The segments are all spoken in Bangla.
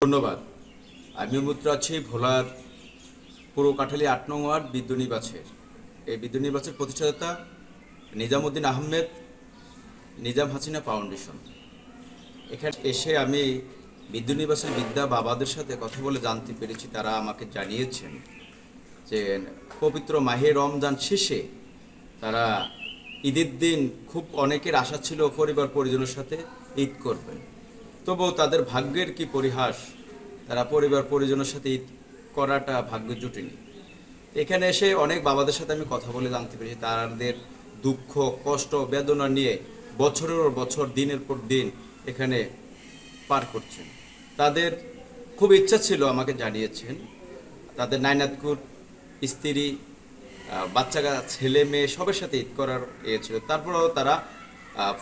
ধন্যবাদ। আমি মুদ্রা আছি ভোলার পুরো কাঠালি ৮ নং ওয়ার্ড বিদ্যুনিবাসের। এই বিদ্যুনিবাসের প্রতিষ্ঠাতা নিজামুদ্দিন আহমেদ, নিজাম হাসিনা ফাউন্ডেশন। এখানে এসে আমি বিদ্যুনিবাসের বিদ্যা বাবাদের সাথে কথা বলে জানতে পেরেছি, তারা আমাকে জানিয়েছেন যে পবিত্র মাহে রমজান শেষে তারা ঈদের দিন খুব অনেকের আশা ছিল পরিবার পরিজনের সাথে ঈদ করবেন, তবুও তাদের ভাগ্যের কি পরিহাস, তারা পরিবার পরিজনের সাথে ঈদ করাটা ভাগ্য জুটেনি। এখানে এসে অনেক বাবাদের সাথে আমি কথা বলে জানতে পেরেছি তাদের দুঃখ কষ্ট বেদনা নিয়ে বছরের পর বছর দিনের পর দিন এখানে পার করছেন। তাদের খুব ইচ্ছা ছিল, আমাকে জানিয়েছেন, তাদের নাইনাতকুর স্ত্রী বাচ্চা ছেলে মেয়ে সবার সাথে ঈদ করার ছিল, তারপরেও তারা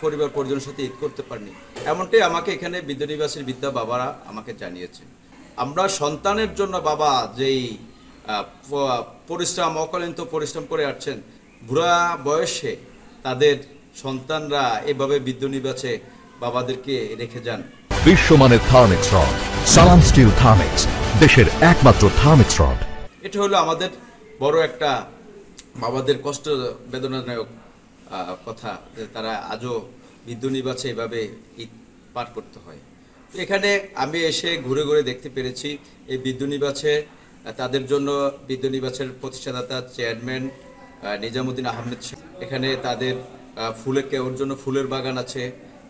পরিবার পরিজনের সাথে ঈদ করতে পারেনি। এমনটাই আমাকে এখানে বিদ্যানিবাসের বিদ্যা বাবারা আমাকে জানিয়েছেন। আমরা সন্তানের জন্য বাবা যেই পরিশ্রম অকালান্ত পরিশ্রম করে আসছেন, বুড়া বয়সে তাদের সন্তানরা এভাবে বিদ্যুনিবাসে বাবাদেরকে রেখে যান। বিশ্বমানের থার্মিক্স রড, সালাম স্টিল থার্মিক্স, দেশের একমাত্র থার্মিক্স রড। এটা হলো আমাদের বড় একটা বাবাদের কষ্ট বেদনাদায়ক কথা, যে তারা আজও বিদ্যুনিবাসে এভাবে ঈদ পার করতে হয়। এখানে আমি এসে ঘুরে ঘুরে দেখতে পেরেছি এই বিদ্যুনিবাসে তাদের জন্য বিদ্যুনিবাসের প্রতিষ্ঠাতা চেয়ারম্যান নিজামুদ্দিন আহমেদ, এখানে তাদের ওর জন্য ফুলের বাগান আছে,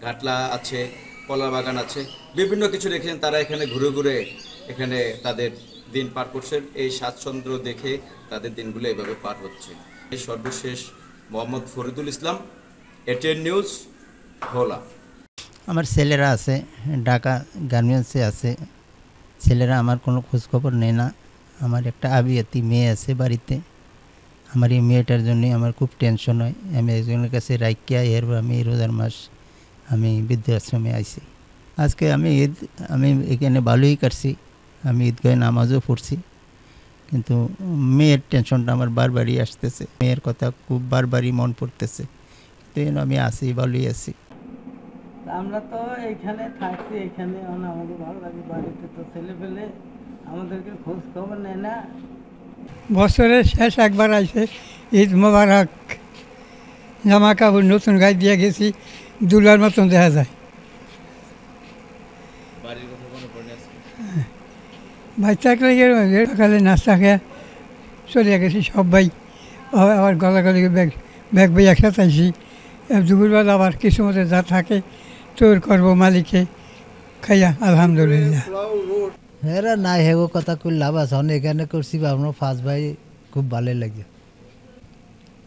ঘাটলা আছে, কলা বাগান আছে, বিভিন্ন কিছু রেখেছেন। তারা এখানে ঘুরে ঘুরে এখানে তাদের দিন পার করছেন। এই স্বাচ্ছন্দ্য দেখে তাদের দিনগুলো এভাবে পার হচ্ছে। এই সর্বশেষ মোহাম্মদ ফরিদুল ইসলাম, এটিএন নিউজ, ভোলা। আমার ছেলেরা আছে ঢাকা গার্মেন্টসে আছে, ছেলেরা আমার কোনো খোঁজখবর নেয় না। আমার একটা আবিয়াতি মেয়ে আছে বাড়িতে, আমার এই মেয়েটার জন্যই আমার খুব টেনশন হয়। আমি একজনের কাছে রাইকিয়া এরপর আমি রোজার মাস আমি বৃদ্ধাশ্রমে আইছি। আজকে আমি এখানে ভালোই কাটছি, আমি ঈদগাহে নামাজও পড়ছি, কিন্তু মেয়ের টেনশনটা আমার বারবারই আসতেছে, মেয়ের কথা খুব বারবারই মন পড়তেছে, কিন্তু আমি আছি, ভালোই আছি। আমরা তো এইখানে থাকছি, এখানে আমাদের ভালো লাগে। বাড়িতে তো ছেলে পেলে আমাদেরকে খোঁজ খবর নেয় না। বছরের শেষ একবার আইসে ঈদ মোবারক, জামা কাপড় নতুন গায়ে দিয়ে গেছি, দুলার মতন দেখা যায়। ভাই থাকলে সকালে নাস্তা খেয়ে চলে গেছি সবাই, আবার গলাগলি ব্যাগ বই একসাথে আইসি। দুপুরবেলা আবার কিছু মতো যা থাকে তোর করবো মালিকে খাইয়া আলহামদুলিল্লাহ। এরা নাই হেগো কথা কই লাভ আছে, এখানে করছি আমরা ফার্স্ট ভাই খুব ভালোই লাগে।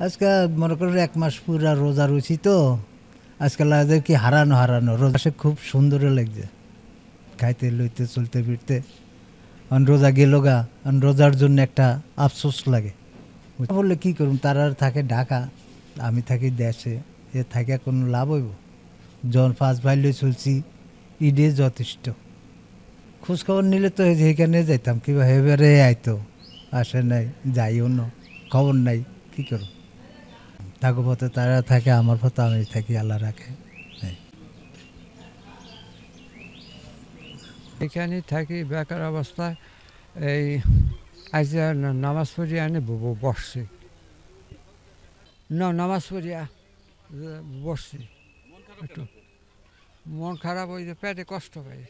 আজকে মনে করো 1 মাস পুরা রোজা রয়েছি, তো আজকাল কি হারানো রোজা সে খুব সুন্দর লাগছে, খাইতে লইতে চলতে ফিরতে। রোজা গেল গা, রোজার জন্য একটা আফসোস লাগে। বললে কি করুন, তারা থাকে ঢাকা, আমি থাকি দেশে, এ থাকে কোনো লাভ হইব? যখন ফার্স্ট ভাই লই চলছি ঈদে যথেষ্ট। খোঁজখবর নিলে তো এখানে যাইতাম, কিংবা হেবারে আইতো, আসে নাই, যাইও না, খবর নাই, কি করো? থাকো পথে তারা থাকে, আমার পথে আমি থাকি, আল্লাহ রাখে। এখানে থাকি বেকার অবস্থায়, এই আজ নামাজ পড়িয়া আনে বসছি, নামাজ পড়িয়া বসছি, একটু মন খারাপ হয়ে যায়, পেটে কষ্ট পাই।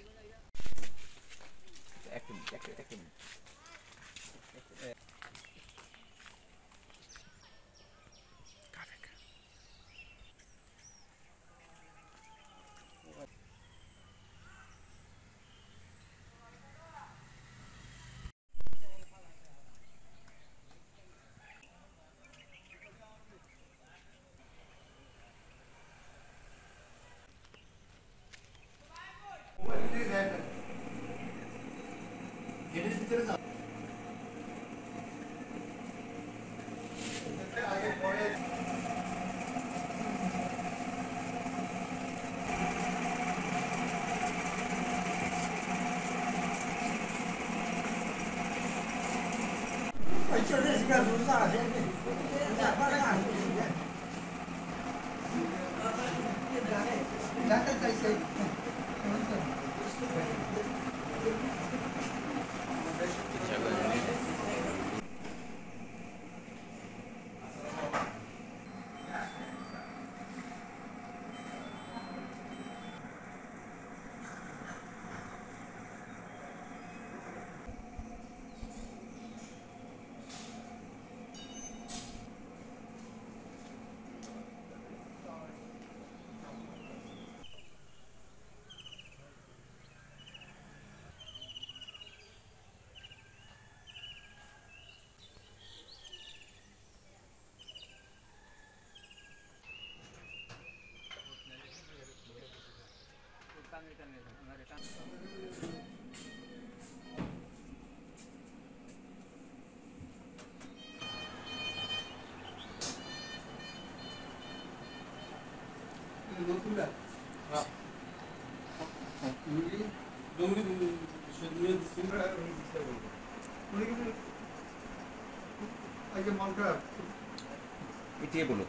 Gracias. এটিয়ে বলো